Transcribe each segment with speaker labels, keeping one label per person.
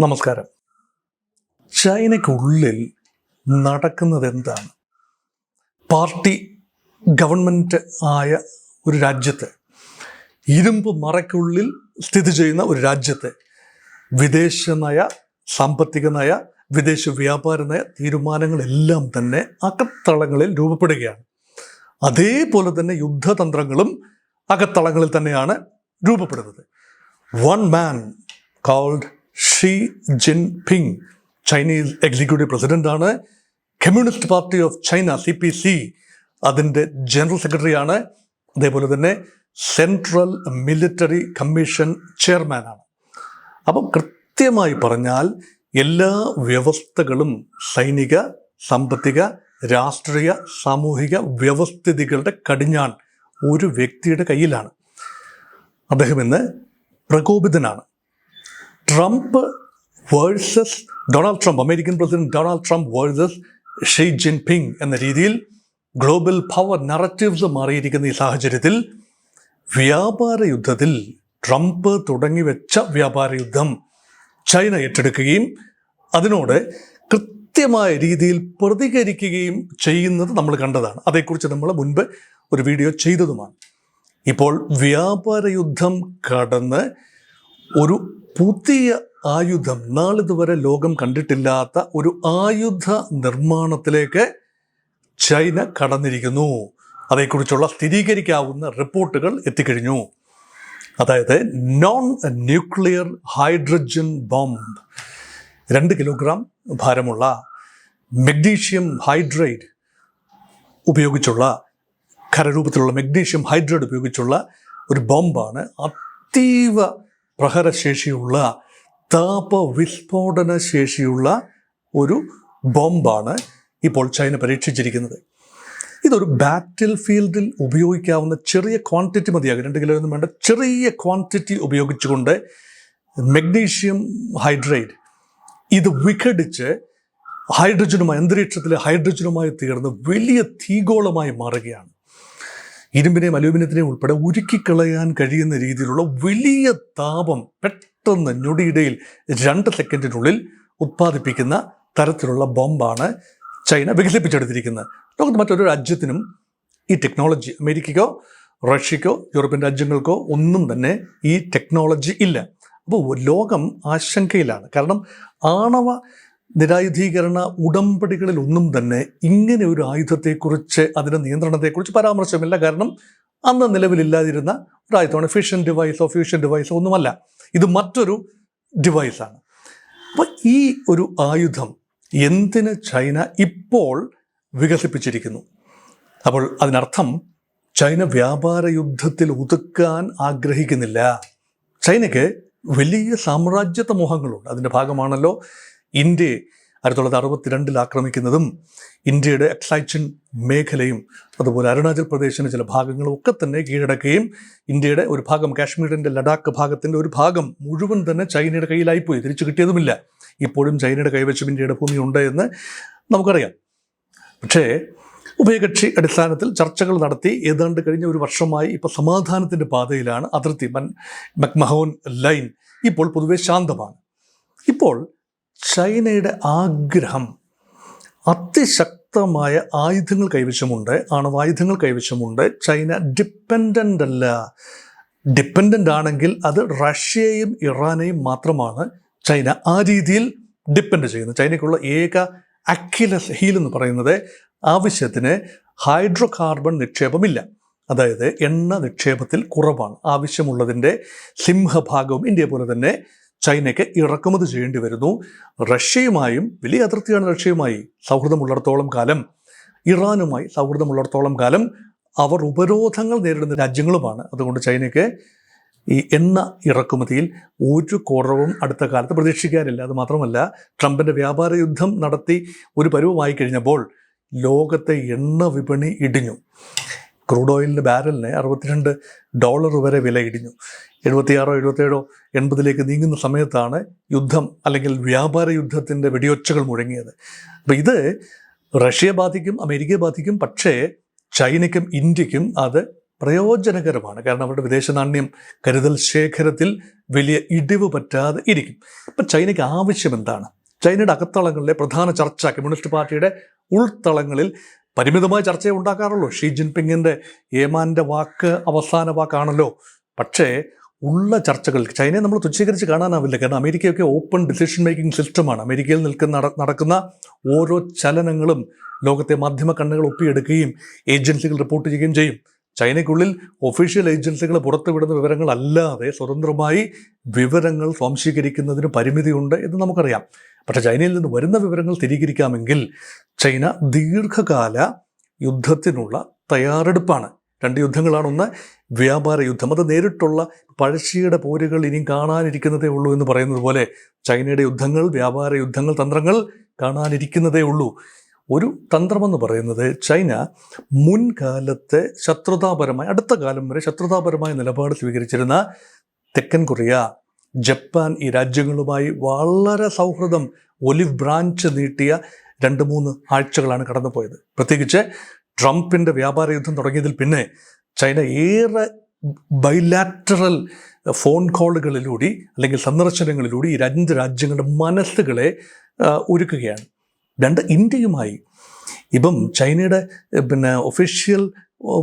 Speaker 1: നമസ്കാരം. ചൈനയ്ക്കുള്ളിൽ നടക്കുന്നത് എന്താണ്? പാർട്ടി ഗവൺമെൻറ് ആയ ഒരു രാജ്യത്ത്, ഇരുമ്പ് മറയ്ക്കുള്ളിൽ സ്ഥിതി ചെയ്യുന്ന ഒരു രാജ്യത്ത് വിദേശ നയ, സാമ്പത്തിക നയ, വിദേശ വ്യാപാര നയ തീരുമാനങ്ങളെല്ലാം തന്നെ അകത്തളങ്ങളിൽ രൂപപ്പെടുകയാണ്. അതേപോലെ തന്നെ യുദ്ധതന്ത്രങ്ങളും അകത്തളങ്ങളിൽ തന്നെയാണ് രൂപപ്പെടുന്നത്. One man called Xi Jinping Chinese executive പ്രസിഡൻ്റാണ്. Communist party of China CPC അതിൻ്റെ ജനറൽ സെക്രട്ടറിയാണ്. അതേപോലെ തന്നെ സെൻട്രൽ മിലിറ്ററി കമ്മീഷൻ ചെയർമാനാണ്. അപ്പം കൃത്യമായി പറഞ്ഞാൽ എല്ലാ വ്യവസ്ഥകളും സൈനിക, സാമ്പത്തിക, രാഷ്ട്രീയ, സാമൂഹിക വ്യവസ്ഥിതികളുടെ കടിഞ്ഞാൺ ഒരു വ്യക്തിയുടെ കയ്യിലാണ്. അദ്ദേഹം ഇന്ന് പ്രകോപിതനാണ്. Trump versus Donald Trump, American president Donald Trump versus Xi Jinping എന്ന രീതിയിൽ ഗ്ലോബൽ പവർ നറേറ്റീവ്സ് മാറിയിരിക്കുന്ന ഈ സാഹചര്യത്തിൽ വ്യാപാര യുദ്ധത്തിൽ ട്രംപ് തുടങ്ങിവെച്ച വ്യാപാര യുദ്ധം ചൈന ഏറ്റെടുക്കുകയും അതിനോട് കൃത്യമായ രീതിയിൽ പ്രതികരിക്കുകയും ചെയ്യുന്നത് നമ്മൾ കണ്ടതാണ്. അതേക്കുറിച്ച് നമ്മൾ മുൻപ് ഒരു വീഡിയോ ചെയ്തതുമാണ്. ഇപ്പോൾ വ്യാപാര യുദ്ധം കടന്ന് ഒരു പുതിയ ആയുധം, നാളിതുവരെ ലോകം കണ്ടിട്ടില്ലാത്ത ഒരു ആയുധ നിർമ്മാണത്തിലേക്ക് ചൈന കടന്നിരിക്കുന്നു. അതേക്കുറിച്ചുള്ള സ്ഥിരീകരിക്കാവുന്ന റിപ്പോർട്ടുകൾ എത്തിക്കഴിഞ്ഞു. അതായത് non nuclear hydrogen bomb, 2 kilogram ഭാരമുള്ള മഗ്നീഷ്യം ഹൈഡ്രൈഡ് ഉപയോഗിച്ചുള്ള, ഖരരൂപത്തിലുള്ള മഗ്നീഷ്യം ഹൈഡ്രൈഡ് ഉപയോഗിച്ചുള്ള ഒരു ബോംബാണ്. അതീവ പ്രഹരശേഷിയുള്ള, താപവിസ്ഫോടന ശേഷിയുള്ള ഒരു ബോംബാണ് ഇപ്പോൾ ചൈന പരീക്ഷിച്ചിരിക്കുന്നത്. ഇതൊരു ബാറ്റിൽ ഫീൽഡിൽ ഉപയോഗിക്കാവുന്ന ചെറിയ ക്വാണ്ടിറ്റി മതിയാകും. 2 കിലോ ഒന്നും വേണ്ട, ചെറിയ ക്വാണ്ടിറ്റി ഉപയോഗിച്ചുകൊണ്ട് മഗ്നീഷ്യം ഹൈഡ്രൈഡ് ഇത് വിഘടിച്ച് ഹൈഡ്രജനുമായി, അന്തരീക്ഷത്തിലെ ഹൈഡ്രജനുമായി തീർന്ന് വലിയ തീഗോളമായി മാറുകയാണ്. ഇരുമ്പിനെയും അലൂമിനിയത്തിനെയും ഉൾപ്പെടെ ഉരുക്കിക്കളയാൻ കഴിയുന്ന രീതിയിലുള്ള വലിയ താപം പെട്ടെന്ന് ഞൊടിയിടയിൽ 2 സെക്കൻഡിനുള്ളിൽ ഉത്പാദിപ്പിക്കുന്ന തരത്തിലുള്ള ബോംബാണ് ചൈന വികസിപ്പിച്ചെടുത്തിരിക്കുന്നത്. ലോകത്ത് മറ്റൊരു രാജ്യത്തിനും ഈ ടെക്നോളജി, അമേരിക്കയ്ക്കോ റഷ്യക്കോ യൂറോപ്യൻ രാജ്യങ്ങൾക്കോ ഒന്നും തന്നെ ഈ ടെക്നോളജി ഇല്ല. അപ്പോൾ ലോകം ആശങ്കയിലാണ്. കാരണം ആണവ നിരായുധീകരണ ഉടമ്പടികളിൽ ഒന്നും തന്നെ ഇങ്ങനെ ഒരു ആയുധത്തെക്കുറിച്ച്, അതിൻ്റെ നിയന്ത്രണത്തെക്കുറിച്ച് പരാമർശമില്ല. കാരണം അന്ന് നിലവിലില്ലാതിരുന്ന ഒരു ആയുധമാണ്. ഫ്യൂഷൻ ഡിവൈസോ ഒന്നുമല്ല, ഇത് മറ്റൊരു ഡിവൈസാണ്. അപ്പോൾ ഈ ഒരു ആയുധം എന്തിന് ചൈന ഇപ്പോൾ വികസിപ്പിച്ചിരിക്കുന്നു? അപ്പോൾ അതിനർത്ഥം ചൈന വ്യാപാര യുദ്ധത്തിൽ ഒതുക്കാൻ ആഗ്രഹിക്കുന്നില്ല. ചൈനയ്ക്ക് വലിയ സാമ്രാജ്യത്വ മോഹങ്ങളുണ്ട്. അതിൻ്റെ ഭാഗമാണല്ലോ ഇന്ത്യയെ 1962 ആക്രമിക്കുന്നതും ഇന്ത്യയുടെ എക്സൈച്ചൻ മേഖലയും അതുപോലെ അരുണാചൽ പ്രദേശിൻ്റെ ചില ഭാഗങ്ങളും ഒക്കെ തന്നെ കീഴടക്കുകയും ഇന്ത്യയുടെ ഒരു ഭാഗം, കാശ്മീരിൻ്റെ ലഡാക്ക് ഭാഗത്തിൻ്റെ ഒരു ഭാഗം മുഴുവൻ തന്നെ ചൈനയുടെ കയ്യിലായിപ്പോയി, തിരിച്ചു കിട്ടിയതുമില്ല. ഇപ്പോഴും ചൈനയുടെ കൈവശം ഇന്ത്യയുടെ ഭൂമിയുണ്ട് എന്ന് നമുക്കറിയാം. പക്ഷേ ഉഭയകക്ഷി അടിസ്ഥാനത്തിൽ ചർച്ചകൾ നടത്തി ഏതാണ്ട് കഴിഞ്ഞ ഒരു വർഷമായി ഇപ്പോൾ സമാധാനത്തിൻ്റെ പാതയിലാണ്. അതിർത്തി മക്മഹോൻ ലൈൻ ഇപ്പോൾ പൊതുവെ ശാന്തമാണ്. ഇപ്പോൾ ചൈനയുടെ ആഗ്രഹം, അതിശക്തമായ ആയുധങ്ങൾ കൈവശമുണ്ട്, ആണവായുധങ്ങൾ കൈവശമുണ്ട്. ചൈന ഡിപ്പെൻഡൻ്റ് അല്ല. ഡിപ്പെൻഡൻ്റ് ആണെങ്കിൽ അത് റഷ്യയും ഇറാനെയും മാത്രമാണ് ചൈന ആ രീതിയിൽ ഡിപ്പെൻഡ് ചെയ്യുന്നത്. ചൈനയ്ക്കുള്ള ഏക അക്കിലസ് ഹീൽ എന്ന് പറയുന്നത് ആവശ്യത്തിന് ഹൈഡ്രോ കാർബൺ നിക്ഷേപമില്ല. അതായത് എണ്ണ നിക്ഷേപത്തിൽ കുറവാണ്. ആവശ്യമുള്ളതിൻ്റെ സിംഹഭാഗവും ഇന്ത്യയെ പോലെ തന്നെ ചൈനയ്ക്ക് ഇറക്കുമതി ചെയ്യേണ്ടി വരുന്നു. റഷ്യയുമായും വലിയ അതിർത്തിയാണ്. റഷ്യയുമായി സൗഹൃദമുള്ളിടത്തോളം കാലം, ഇറാനുമായി സൗഹൃദമുള്ളിടത്തോളം കാലം അവർ ഉപരോധങ്ങൾ നേരിടുന്ന രാജ്യങ്ങളുമാണ്. അതുകൊണ്ട് ചൈനയ്ക്ക് ഈ എണ്ണ ഇറക്കുമതിയിൽ ഒരു കുറവും അടുത്ത കാലത്ത് പ്രതീക്ഷിക്കാനില്ല. അത് മാത്രമല്ല, ട്രംപിൻ്റെ വ്യാപാര യുദ്ധം നടത്തി ഒരു പരുവമായി കഴിഞ്ഞപ്പോൾ ലോകത്തെ എണ്ണ വിപണി ഇടിഞ്ഞു. ക്രൂഡ് ഓയിലിൻ്റെ ബാരലിന് $62 വരെ വില ഇടിഞ്ഞു. 76, 77, 80 നീങ്ങുന്ന സമയത്താണ് യുദ്ധം അല്ലെങ്കിൽ വ്യാപാര യുദ്ധത്തിൻ്റെ വെടിയൊച്ചകൾ മുഴങ്ങിയത്. അപ്പോൾ ഇത് റഷ്യയെ ബാധിക്കും, അമേരിക്കയെ ബാധിക്കും. പക്ഷേ ചൈനയ്ക്കും ഇന്ത്യക്കും അത് പ്രയോജനകരമാണ്. കാരണം അവരുടെ വിദേശ നാണ്യം കരുതൽ ശേഖരത്തിൽ വലിയ ഇടിവ് പറ്റാതെ ഇരിക്കും. ഇപ്പം ചൈനയ്ക്ക് ആവശ്യം എന്താണ്? ചൈനയുടെ അകത്തളങ്ങളിലെ പ്രധാന ചർച്ച കമ്മ്യൂണിസ്റ്റ് പാർട്ടിയുടെ ഉൾത്തളങ്ങളിൽ പരിമിതമായ ചർച്ചയെ ഉണ്ടാക്കാറുള്ളൂ. ഷീ ജിൻപിങ്ങിൻ്റെ ഏമാൻ്റെ വാക്ക് അവസാന വാക്കാണല്ലോ. പക്ഷേ ഉള്ള ചർച്ചകൾ ചൈനയെ നമ്മൾ തുച്ഛീകരിച്ച് കാണാനാവില്ല. കാരണം അമേരിക്കയൊക്കെ ഓപ്പൺ ഡിസിഷൻ മേക്കിംഗ് സിസ്റ്റമാണ്. അമേരിക്കയിൽ നടക്കുന്ന ഓരോ ചലനങ്ങളും ലോകത്തെ മാധ്യമ കണ്ണുകൾ ഒപ്പിയെടുക്കുകയും ഏജൻസികൾ റിപ്പോർട്ട് ചെയ്യുകയും ചെയ്യും. ചൈനയ്ക്കുള്ളിൽ ഒഫീഷ്യൽ ഏജൻസികൾ പുറത്തുവിടുന്ന വിവരങ്ങളല്ലാതെ സ്വതന്ത്രമായി വിവരങ്ങൾ സ്വാംശീകരിക്കുന്നതിന് പരിമിതിയുണ്ട് എന്ന് നമുക്കറിയാം. പക്ഷേ ചൈനയിൽ നിന്ന് വരുന്ന വിവരങ്ങൾ സ്ഥിരീകരിക്കാമെങ്കിൽ ചൈന ദീർഘകാല യുദ്ധത്തിനുള്ള തയ്യാറെടുപ്പാണ്. 2 യുദ്ധങ്ങളാണ്. ഒന്ന് വ്യാപാര യുദ്ധം, അത് നേരിട്ടുള്ള പഴശ്ശിയുടെ പോരുകൾ ഇനിയും കാണാനിരിക്കുന്നതേ ഉള്ളൂ എന്ന് പറയുന്നത് പോലെ ചൈനയുടെ യുദ്ധങ്ങൾ, വ്യാപാര യുദ്ധങ്ങൾ, തന്ത്രങ്ങൾ കാണാനിരിക്കുന്നതേ ഉള്ളൂ. ഒരു തന്ത്രമെന്ന് പറയുന്നത് ചൈന മുൻകാലത്തെ ശത്രുതാപരമായ, അടുത്ത കാലം വരെ ശത്രുതാപരമായ നിലപാട് സ്വീകരിച്ചിരുന്ന തെക്കൻ കൊറിയ, ജപ്പാൻ, ഈ രാജ്യങ്ങളുമായി വളരെ സൗഹൃദം, ഒലിവ് ബ്രാഞ്ച് നീട്ടിയ 2-3 ആഴ്ചകളാണ് കടന്നുപോയത്. പ്രത്യേകിച്ച് ട്രംപിൻ്റെ വ്യാപാര യുദ്ധം തുടങ്ങിയതിൽ പിന്നെ ചൈന ഏറെ ബൈലാറ്ററൽ ഫോൺ കോളുകളിലൂടെ അല്ലെങ്കിൽ സന്ദർശനങ്ങളിലൂടെ ഈ 2 രാജ്യങ്ങളുടെ മനസ്സുകളെ ഒരുക്കുകയാണ്. 2 ഇന്ത്യയുമായി ഇപ്പം ചൈനയുടെ ഒഫീഷ്യൽ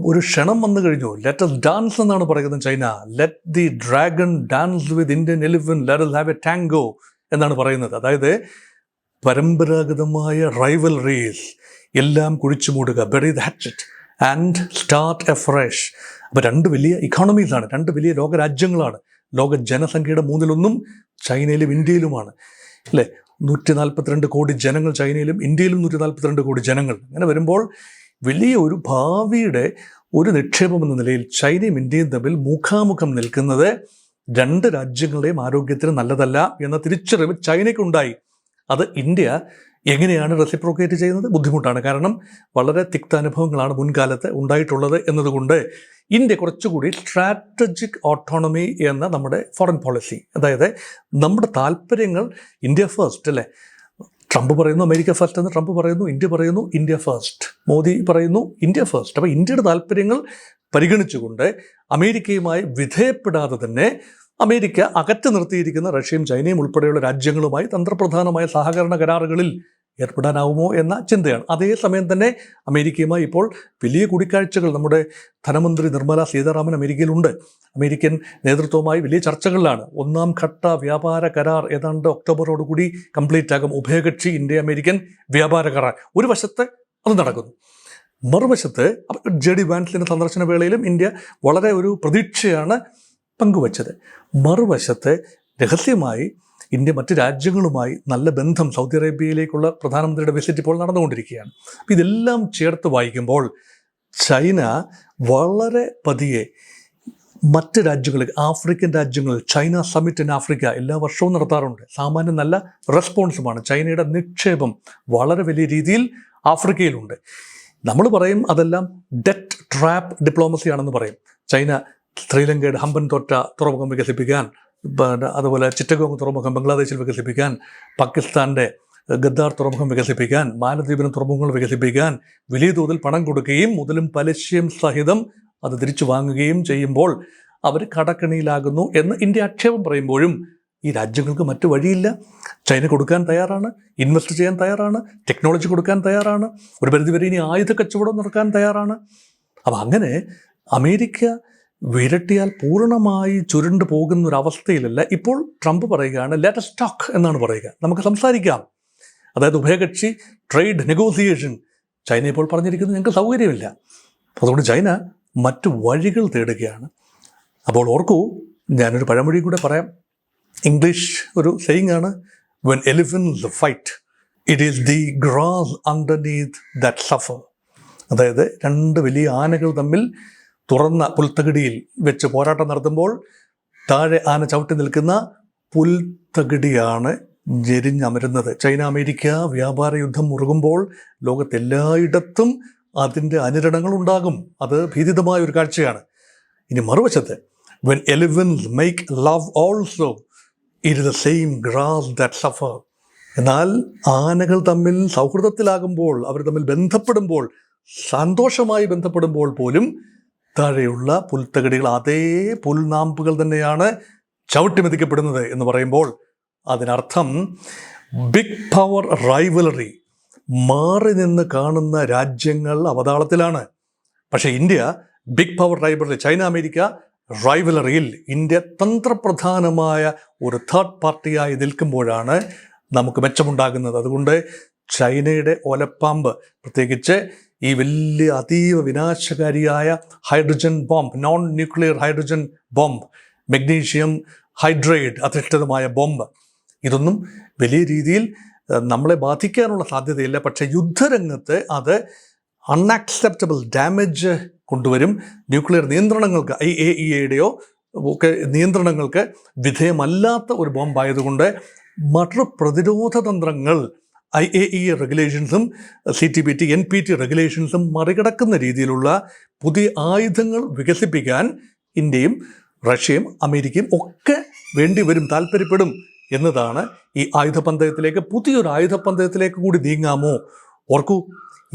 Speaker 1: ഒരു ക്ഷണം വന്നു കഴിഞ്ഞു. ലെറ്റ് us ഡാൻസ് എന്നാണ് പറയുന്നത് ചൈന. Let the dragon dance with Indian elephant, let us have a tango എന്നാണ് പറയുന്നത്. അതായത് പരമ്പരാഗതമായ റൈവൽറീസ് എല്ലാം കുഴിച്ചു മൂടുക, bury the hatchet and start afresh. അപ്പോൾ 2 വലിയ ഇക്കോണമീസാണ്, 2 വലിയ ലോകരാജ്യങ്ങളാണ്. ലോക ജനസംഖ്യയുടെ 1/3 ചൈനയിലും ഇന്ത്യയിലുമാണ്, അല്ലേ? 142 കോടി ജനങ്ങൾ ചൈനയിലും, ഇന്ത്യയിലും 142 കോടി ജനങ്ങൾ. അങ്ങനെ വരുമ്പോൾ വലിയ ഒരു ഭാവിയുടെ ഒരു നിക്ഷേപം എന്ന നിലയിൽ ചൈനയും ഇന്ത്യയും തമ്മിൽ മുഖാമുഖം നിൽക്കുന്നത് 2 രാജ്യങ്ങളുടെയും ആരോഗ്യത്തിന് നല്ലതല്ല എന്ന തിരിച്ചറിവ് ചൈനയ്ക്കുണ്ടായി. അത് ഇന്ത്യ എങ്ങനെയാണ് റെസിപ്രോക്കേറ്റ് ചെയ്യുന്നത്? ബുദ്ധിമുട്ടാണ്. കാരണം വളരെ തിക്ത അനുഭവങ്ങളാണ് മുൻകാലത്ത് ഉണ്ടായിട്ടുള്ളത് എന്നതുകൊണ്ട് ഇന്ത്യ കുറച്ചുകൂടി സ്ട്രാറ്റജിക് ഓട്ടോണമി എന്ന നമ്മുടെ ഫോറിൻ പോളിസി, അതായത് നമ്മുടെ താല്പര്യങ്ങൾ ഇന്ത്യ ഫസ്റ്റ്, അല്ലേ? ട്രംപ് പറയുന്നു അമേരിക്ക ഫസ്റ്റ് എന്ന്, ട്രംപ് പറയുന്നു, ഇന്ത്യ പറയുന്നു ഇന്ത്യ ഫസ്റ്റ്, മോദി പറയുന്നു ഇന്ത്യ ഫസ്റ്റ്. അപ്പോൾ ഇന്ത്യയുടെ താല്പര്യങ്ങൾ പരിഗണിച്ചുകൊണ്ട് അമേരിക്കയുമായി വിധേയപ്പെടാതെ തന്നെ അമേരിക്ക അകറ്റി നിർത്തിയിരിക്കുന്ന റഷ്യയും ചൈനയും ഉൾപ്പെടെയുള്ള രാജ്യങ്ങളുമായി തന്ത്രപ്രധാനമായ സഹകരണ കരാറുകളിൽ ഏർപ്പെടാനാവുമോ എന്ന ചിന്തയാണ്. അതേസമയം തന്നെ അമേരിക്കയുമായി ഇപ്പോൾ വലിയ കൂടിക്കാഴ്ചകൾ നമ്മുടെ ധനമന്ത്രി നിർമ്മല സീതാരാമൻ അമേരിക്കയിലുണ്ട്. അമേരിക്കൻ നേതൃത്വവുമായി വലിയ ചർച്ചകളിലാണ്. 1ാം ഘട്ട വ്യാപാര കരാർ ഏതാണ്ട് ഒക്ടോബറോടുകൂടി കംപ്ലീറ്റ് ആകും. ഉഭയകക്ഷി ഇന്ത്യ അമേരിക്കൻ വ്യാപാര കരാർ. ഒരു വശത്ത് അത് നടക്കുന്നു. മറുവശത്ത് JD വാൻസിൻ്റെ സന്ദർശന വേളയിലും ഇന്ത്യ വളരെ ഒരു പ്രതീക്ഷയാണ് പങ്കുവച്ചത്. മറുവശത്ത് രഹസ്യമായി ഇന്ത്യ മറ്റ് രാജ്യങ്ങളുമായി നല്ല ബന്ധം, സൗദി അറേബ്യയിലേക്കുള്ള പ്രധാനമന്ത്രിയുടെ വിസിറ്റ് ഇപ്പോൾ നടന്നുകൊണ്ടിരിക്കുകയാണ്. അപ്പോൾ ഇതെല്ലാം ചേർത്ത് വായിക്കുമ്പോൾ ചൈന വളരെ പതിയെ മറ്റ് രാജ്യങ്ങളിൽ, ആഫ്രിക്കൻ രാജ്യങ്ങളിൽ ചൈന സമ്മിറ്റ് ഇൻ ആഫ്രിക്ക എല്ലാ വർഷവും നടത്താറുണ്ട്. സാമാന്യം നല്ല റെസ്പോൺസുമാണ്. ചൈനയുടെ നിക്ഷേപം വളരെ വലിയ രീതിയിൽ ആഫ്രിക്കയിലുണ്ട്. നമ്മൾ പറയും അതെല്ലാം ഡെറ്റ് ട്രാപ്പ് ഡിപ്ലോമസിയാണെന്ന് പറയും. ചൈന ശ്രീലങ്കയുടെ ഹമ്പൻതോറ്റ തുറമുഖം വികസിപ്പിക്കാൻ, അതുപോലെ ചിറ്റഗോങ് തുറമുഖം ബംഗ്ലാദേശിൽ വികസിപ്പിക്കാൻ, പാകിസ്ഥാൻ്റെ ഗദ്ദാർ തുറമുഖം വികസിപ്പിക്കാൻ, മാലദ്വീപിന് തുറമുഖങ്ങൾ വികസിപ്പിക്കാൻ വലിയ തോതിൽ പണം കൊടുക്കുകയും മുതലും പലിശയും സഹിതം അത് തിരിച്ചു വാങ്ങുകയും ചെയ്യുമ്പോൾ അവർ കടക്കണിയിലാകുന്നു എന്ന് ഇന്ത്യ ആക്ഷേപം പറയുമ്പോഴും ഈ രാജ്യങ്ങൾക്ക് മറ്റു വഴിയില്ല. ചൈന കൊടുക്കാൻ തയ്യാറാണ്, ഇൻവെസ്റ്റ് ചെയ്യാൻ തയ്യാറാണ്, ടെക്നോളജി കൊടുക്കാൻ തയ്യാറാണ്, ഒരു പരിധിവരെ ഇനി ആയുധ കച്ചവടം നടക്കാൻ തയ്യാറാണ്. അപ്പം അങ്ങനെ അമേരിക്ക വിരട്ടിയാൽ പൂർണ്ണമായി ചുരുണ്ടു പോകുന്ന ഒരു അവസ്ഥയിലല്ല ഇപ്പോൾ ട്രംപ് പറയുകയാണ് ലെറ്റ് us ടോക്ക് എന്നാണ് പറയുക, നമുക്ക് സംസാരിക്കാം. അതായത് ഉഭയകക്ഷി ട്രേഡ് നെഗോസിയേഷൻ. ചൈന ഇപ്പോൾ പറഞ്ഞിരിക്കുന്നത് ഞങ്ങൾക്ക് സൗകര്യമില്ല. അതുകൊണ്ട് ചൈന മറ്റു വഴികൾ തേടുകയാണ്. അപ്പോൾ ഓർക്കൂ, ഞാനൊരു പഴമൊഴി കൂടെ പറയാം. ഇംഗ്ലീഷ് ഒരു സെയിങ് ആണ്, when elephants fight it is the grass underneath that suffer. അതായത് 2 വലിയ ആനകൾ തമ്മിൽ തുറന്ന പുൽത്തകിടിയിൽ വെച്ച് പോരാട്ടം നടത്തുമ്പോൾ താഴെ ആന ചവിട്ടി നിൽക്കുന്ന പുൽത്തകിടിയാണ് ഞെരിഞ്ഞമരുന്നത്. ചൈന അമേരിക്ക വ്യാപാര യുദ്ധം മുറുകുമ്പോൾ ലോകത്തെല്ലായിടത്തും അതിൻ്റെ അനുരണങ്ങൾ ഉണ്ടാകും. അത് ഭീതിതമായ ഒരു കാഴ്ചയാണ്. ഇനി മറുവശത്ത് when elephants make love also it is the same grass that suffer. എന്നാൽ ആനകൾ തമ്മിൽ സൗഹൃദത്തിലാകുമ്പോൾ, അവർ തമ്മിൽ ബന്ധപ്പെടുമ്പോൾ, സന്തോഷമായി ബന്ധപ്പെടുമ്പോൾ പോലും താഴെയുള്ള പുൽത്തകടികൾ അതേ പുൽനാമ്പുകൾ തന്നെയാണ് ചവിട്ടിമെതിക്കപ്പെടുന്നത് എന്ന് പറയുമ്പോൾ അതിനർത്ഥം ബിഗ് പവർ റൈവലറി മാറി നിന്ന് കാണുന്ന രാജ്യങ്ങൾ അവതാളത്തിലാണ്. പക്ഷേ India big power rivalry, China America റൈവലറിയിൽ ഇന്ത്യ തന്ത്രപ്രധാനമായ ഒരു തേർഡ് പാർട്ടിയായി നിൽക്കുമ്പോഴാണ് നമുക്ക് മെച്ചമുണ്ടാകുന്നത്. അതുകൊണ്ട് ചൈനയുടെ ഒലപ്പാമ്പ്, പ്രത്യേകിച്ച് ഈ വലിയ അതീവ വിനാശകാരിയായ hydrogen bomb, non nuclear hydrogen bomb, magnesium hydride അധിഷ്ഠിതമായ ബോംബ്, ഇതൊന്നും വലിയ രീതിയിൽ നമ്മളെ ബാധിക്കാനുള്ള സാധ്യതയില്ല. പക്ഷേ യുദ്ധരംഗത്ത് അത് അൺആക്സെപ്റ്റബിൾ ഡാമേജ് കൊണ്ടുവരും. ന്യൂക്ലിയർ നിയന്ത്രണങ്ങൾക്ക്, IAEAയുടെയോ ഒക്കെ നിയന്ത്രണങ്ങൾക്ക് വിധേയമല്ലാത്ത ഒരു ബോംബായതുകൊണ്ട് മറ്റു പ്രതിരോധ തന്ത്രങ്ങൾ IAEA റെഗുലേഷൻസും CTBT NPT റെഗുലേഷൻസും മറികടക്കുന്ന രീതിയിലുള്ള പുതിയ ആയുധങ്ങൾ വികസിപ്പിക്കാൻ ഇന്ത്യയും റഷ്യയും അമേരിക്കയും ഒക്കെ വേണ്ടിവരും, താല്പര്യപ്പെടും എന്നതാണ് ഈ ആയുധപന്തയത്തിലേക്ക്, പുതിയൊരു ആയുധപന്തയത്തിലേക്ക് കൂടി നീങ്ങാമോ? ഓർക്കൂ,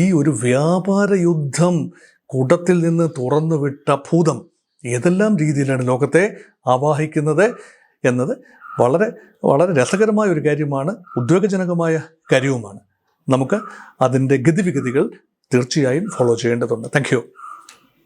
Speaker 1: ഈ ഒരു വ്യാപാര യുദ്ധം കൂട്ടത്തിൽ നിന്ന് തുറന്നു വിട്ട ഭൂതം ഏതെല്ലാം രീതിയിലാണ് ലോകത്തെ ആവാഹിക്കുന്നത് എന്നത് വളരെ വളരെ രസകരമായ ഒരു കാര്യമാണ്, ഉദ്വേഗജനകമായ കാര്യവുമാണ്. നമുക്ക് അതിൻ്റെ ഗതിവിഗതികൾ തീർച്ചയായും ഫോളോ ചെയ്യേണ്ടതുണ്ട്. Thank you.